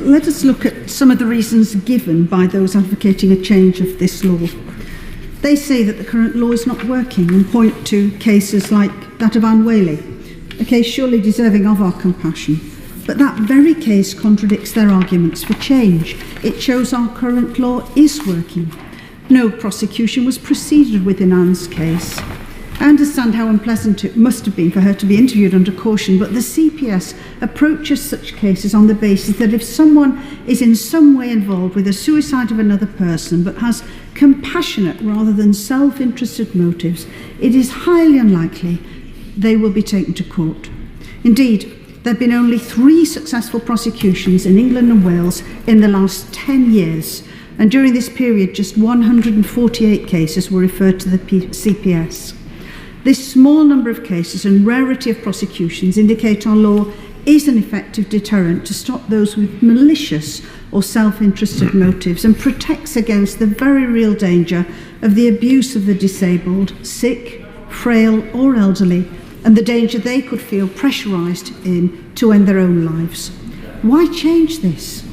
let us look at some of the reasons given by those advocating a change of this law. They say that the current law is not working and point to cases like that of Anne Whaley, a case surely deserving of our compassion. But that very case contradicts their arguments for change. It shows our current law is working. No prosecution was proceeded with in Anne's case. I understand how unpleasant it must have been for her to be interviewed under caution, but the CPS approaches such cases on the basis that if someone is in some way involved with the suicide of another person but has compassionate rather than self-interested motives, it is highly unlikely they will be taken to court. Indeed, there have been only 3 successful prosecutions in England and Wales in the last 10 years, and during this period just 148 cases were referred to the CPS. This small number of cases and rarity of prosecutions indicate our law is an effective deterrent to stop those with malicious or self-interested motives and protects against the very real danger of the abuse of the disabled, sick, frail or elderly, and the danger they could feel pressurised in to end their own lives. Why change this?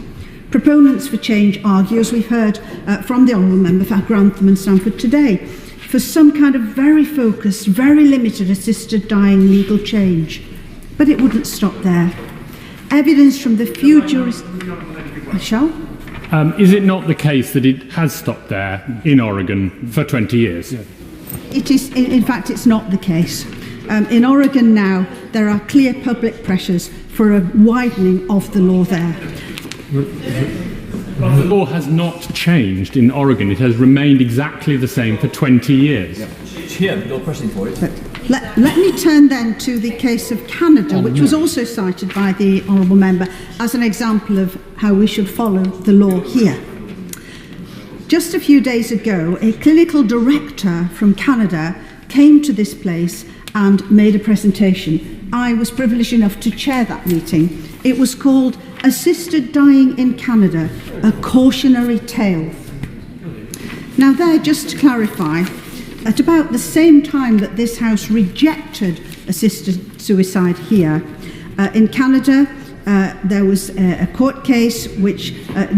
Proponents for change argue, as we've heard from the Honourable Member for Grantham and Stamford today, for some kind of very focused, very limited assisted dying legal change. But it wouldn't stop there. Evidence from the few Is it not the case that it has stopped there in Oregon for 20 years? It is, in fact, it's not the case. In Oregon now, there are clear public pressures for a widening of the law there. But the law has not changed in Oregon. It has remained exactly the same for 20 years. Here, your question for it. Let me turn then to the case of Canada, which was also cited by the Honourable Member as an example of how we should follow the law here. Just a few days ago, a clinical director from Canada came to this place and made a presentation. I was privileged enough to chair that meeting. It was called Assisted Dying in Canada, a Cautionary Tale. Now there, just to clarify, at about the same time that this House rejected assisted suicide here, in Canada, there was a court case which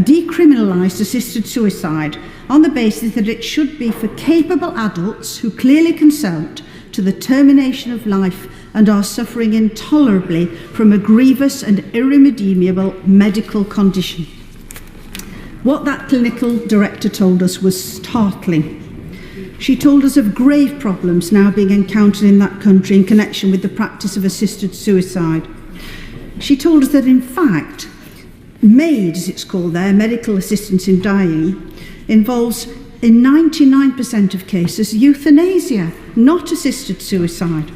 decriminalised assisted suicide on the basis that it should be for capable adults who clearly consent to the termination of life and are suffering intolerably from a grievous and irremediable medical condition. What that clinical director told us was startling. She told us of grave problems now being encountered in that country in connection with the practice of assisted suicide. She told us that, in fact, MAID, as it's called there, medical assistance in dying, involves, in 99% of cases, euthanasia, not assisted suicide.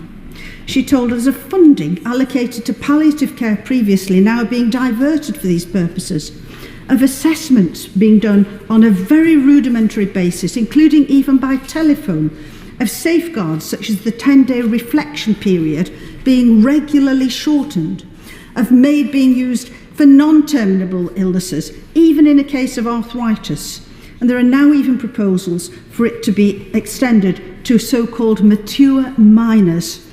She told us of funding allocated to palliative care previously now being diverted for these purposes, of assessments being done on a very rudimentary basis, including even by telephone, of safeguards such as the 10-day reflection period being regularly shortened, of MAID being used for non-terminable illnesses, even in a case of arthritis. And there are now even proposals for it to be extended to so-called mature minors.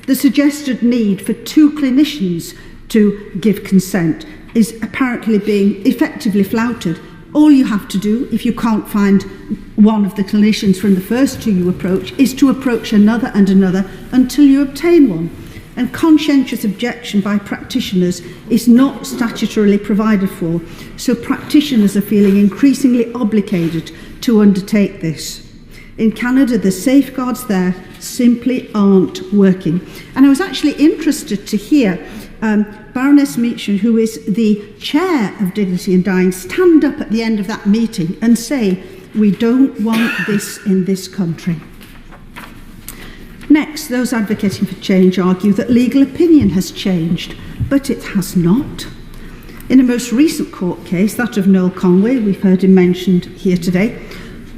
The suggested need for 2 clinicians to give consent is apparently being effectively flouted. All you have to do, if you can't find one of the clinicians from the first 2 you approach, is to approach another and another until you obtain one. And conscientious objection by practitioners is not statutorily provided for, so practitioners are feeling increasingly obligated to undertake this. In Canada, the safeguards there simply aren't working. And I was actually interested to hear Baroness Meacham, who is the chair of Dignity in Dying, stand up at the end of that meeting and say, "We don't want this in this country." Next, those advocating for change argue that legal opinion has changed, but it has not. In a most recent court case, that of Noel Conway, we've heard him mentioned here today,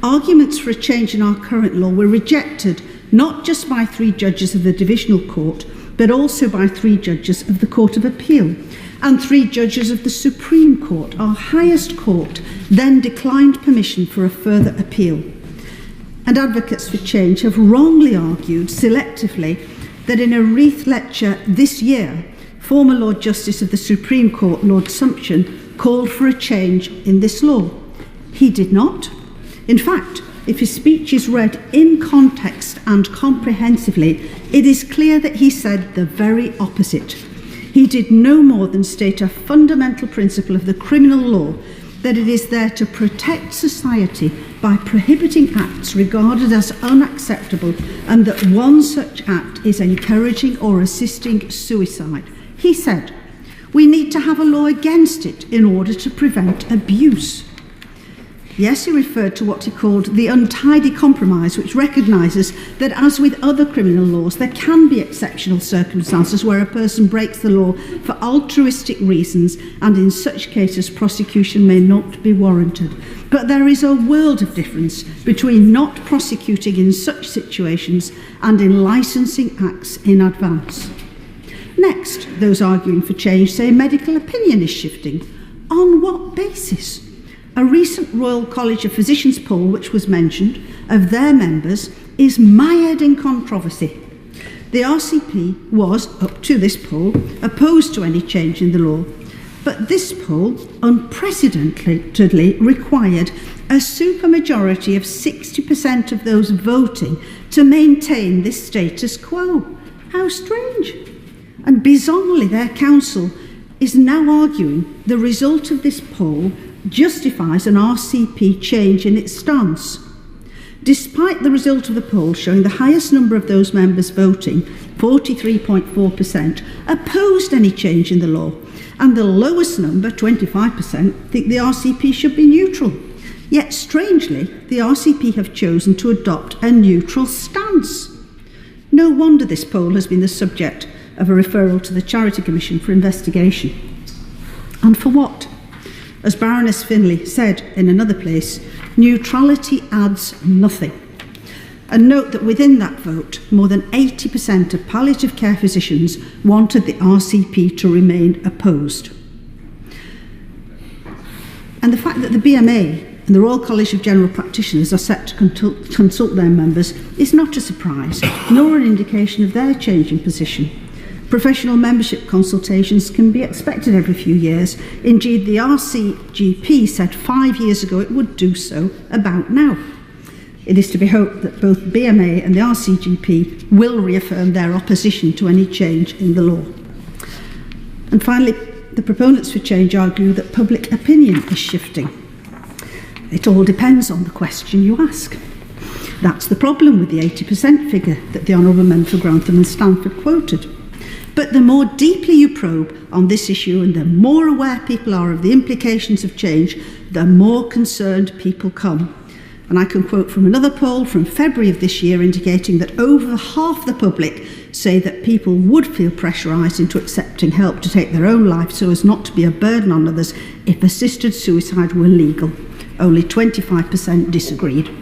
arguments for a change in our current law were rejected not just by 3 judges of the Divisional Court, but also by 3 judges of the Court of Appeal, and 3 judges of the Supreme Court, our highest court, then declined permission for a further appeal. And advocates for change have wrongly argued selectively that in a Wreath lecture this year, former Lord Justice of the Supreme Court, Lord Sumption, called for a change in this law. He did not. In fact, if his speech is read in context and comprehensively, it is clear that he said the very opposite. He did no more than state a fundamental principle of the criminal law, that it is there to protect society by prohibiting acts regarded as unacceptable, and that one such act is encouraging or assisting suicide. He said, we need to have a law against it in order to prevent abuse. Yes, he referred to what he called the untidy compromise, which recognises that, as with other criminal laws, there can be exceptional circumstances where a person breaks the law for altruistic reasons, and in such cases prosecution may not be warranted. But there is a world of difference between not prosecuting in such situations and in licensing acts in advance. Next, those arguing for change say medical opinion is shifting. On what basis? A recent Royal College of Physicians poll, which was mentioned, of their members is mired in controversy. The RCP was, up to this poll, opposed to any change in the law, but this poll unprecedentedly required a supermajority of 60% of those voting to maintain this status quo. How strange! And bizarrely, their counsel is now arguing the result of this poll justifies an RCP change in its stance. Despite the result of the poll showing the highest number of those members voting, 43.4%, opposed any change in the law, and the lowest number, 25%, think the RCP should be neutral. Yet, strangely, the RCP have chosen to adopt a neutral stance. No wonder this poll has been the subject of a referral to the Charity Commission for investigation. And for what? As Baroness Finlay said in another place, neutrality adds nothing. And note that within that vote, more than 80% of palliative care physicians wanted the RCP to remain opposed. And the fact that the BMA and the Royal College of General Practitioners are set to consult their members is not a surprise, nor an indication of their changing position. Professional membership consultations can be expected every few years. Indeed, the RCGP said 5 years ago it would do so about now. It is to be hoped that both BMA and the RCGP will reaffirm their opposition to any change in the law. And finally, the proponents for change argue that public opinion is shifting. It all depends on the question you ask. That's the problem with the 80% figure that the Honourable Member for Grantham and Stamford quoted. But the more deeply you probe on this issue and the more aware people are of the implications of change, the more concerned people come. And I can quote from another poll from February of this year indicating that over half the public say that people would feel pressurised into accepting help to take their own life so as not to be a burden on others if assisted suicide were legal. Only 25% disagreed.